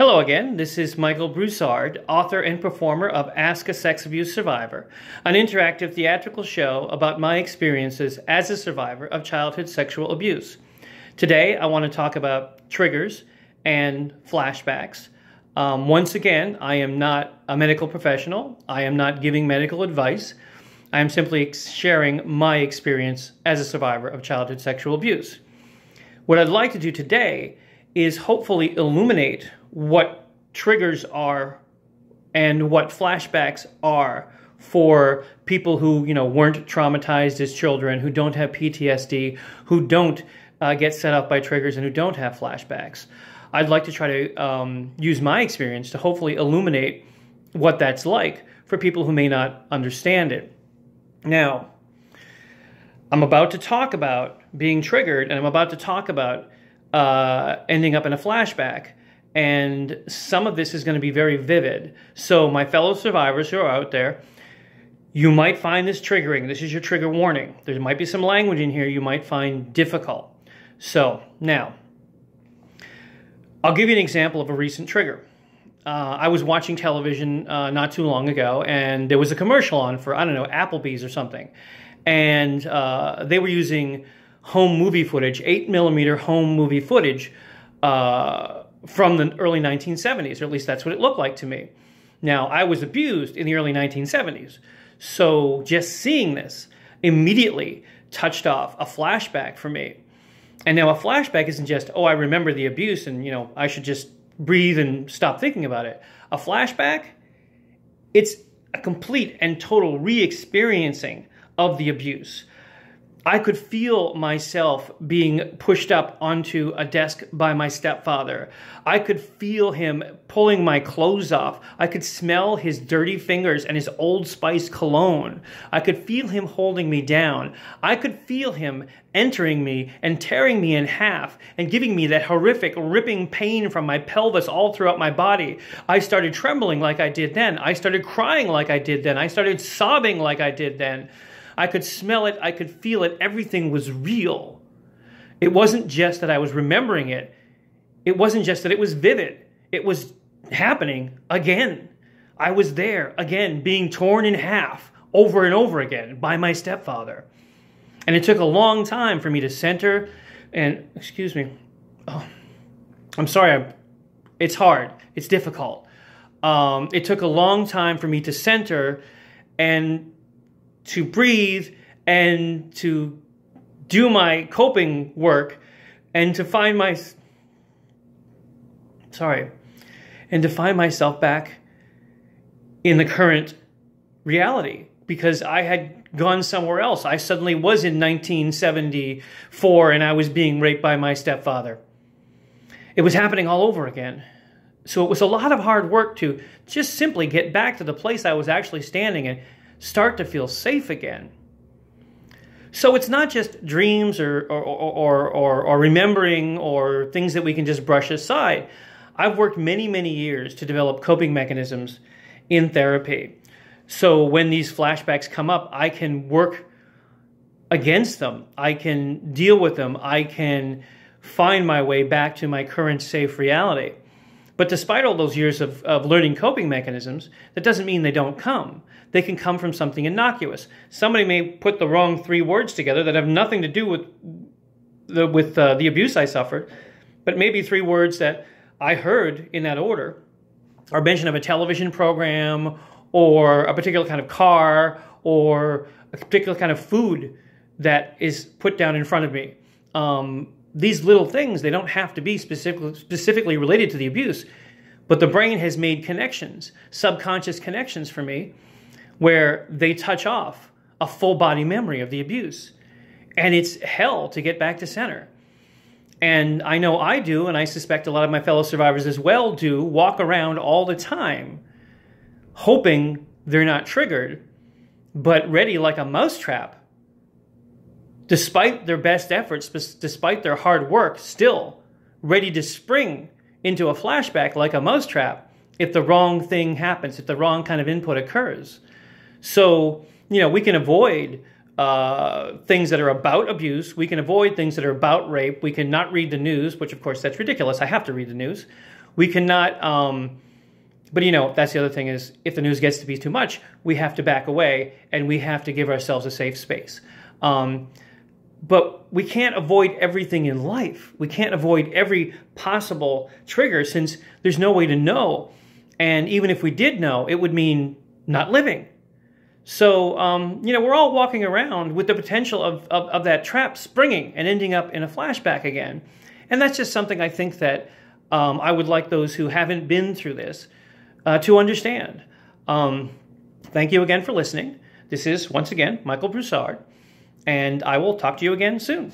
Hello again, this is Michael Broussard, author and performer of Ask a Sex Abuse Survivor, an interactive theatrical show about my experiences as a survivor of childhood sexual abuse. Today I want to talk about triggers and flashbacks. Once again, I am not a medical professional. I am not giving medical advice. I am simply sharing my experience as a survivor of childhood sexual abuse. What I'd like to do today is hopefully illuminate what triggers are and what flashbacks are for people who, weren't traumatized as children, who don't have PTSD, who don't get set up by triggers, and who don't have flashbacks. I'd like to try to use my experience to hopefully illuminate what that's like for people who may not understand it. Now, I'm about to talk about being triggered, and I'm about to talk about ending up in a flashback. And some of this is going to be very vivid. So my fellow survivors who are out there, you might find this triggering. This is your trigger warning. There might be some language in here you might find difficult. So now, I'll give you an example of a recent trigger. I was watching television not too long ago, and there was a commercial on for, Applebee's or something. And they were using home movie footage, 8mm home movie footage, from the early 1970s, or at least that's what it looked like to me. Now, I was abused in the early 1970s, so just seeing this immediately touched off a flashback for me. And now a flashback isn't just, oh, I remember the abuse and, I should just breathe and stop thinking about it. A flashback, it's a complete and total re-experiencing of the abuse. I could feel myself being pushed up onto a desk by my stepfather. I could feel him pulling my clothes off. I could smell his dirty fingers and his Old Spice cologne. I could feel him holding me down. I could feel him entering me and tearing me in half and giving me that horrific ripping pain from my pelvis all throughout my body. I started trembling like I did then. I started crying like I did then. I started sobbing like I did then. I could smell it, I could feel it, everything was real. It wasn't just that I was remembering it. It wasn't just that it was vivid. It was happening again. I was there again, being torn in half over and over again by my stepfather. And it took a long time for me to center and, excuse me, oh, I'm sorry, it's hard, it's difficult. It took a long time for me to center and to breathe and to do my coping work and to find myself back in the current reality, because I had gone somewhere else. I suddenly was in 1974 and I was being raped by my stepfather. It was happening all over again. So it was a lot of hard work to just simply get back to the place I was actually standing and start to feel safe again. So it's not just dreams or remembering or things that we can just brush aside. I've worked many, many years to develop coping mechanisms in therapy. So when these flashbacks come up, I can work against them. I can deal with them. I can find my way back to my current safe reality. But despite all those years of learning coping mechanisms, that doesn't mean they don't come. They can come from something innocuous. Somebody may put the wrong 3 words together that have nothing to do with the abuse I suffered, but maybe 3 words that I heard in that order are mention of a television program or a particular kind of car or a particular kind of food that is put down in front of me. These little things, they don't have to be specifically related to the abuse, but the brain has made connections, subconscious connections for me, where they touch off a full body memory of the abuse. And it's hell to get back to center. And I know I do, and I suspect a lot of my fellow survivors as well do, walk around all the time, hoping they're not triggered, but ready like a mousetrap. Despite their best efforts, despite their hard work, still ready to spring into a flashback like a mousetrap if the wrong thing happens, if the wrong kind of input occurs. So, we can avoid things that are about abuse. We can avoid things that are about rape. We can not read the news, which of course that's ridiculous. I have to read the news. We cannot, but that's the other thing is if the news gets to be too much, we have to back away and we have to give ourselves a safe space. But we can't avoid everything in life. We can't avoid every possible trigger since there's no way to know. And even if we did know, it would mean not living. So, we're all walking around with the potential of that trap springing and ending up in a flashback again. And that's just something I think that I would like those who haven't been through this to understand. Thank you again for listening. This is, once again, Michael Broussard, and I will talk to you again soon.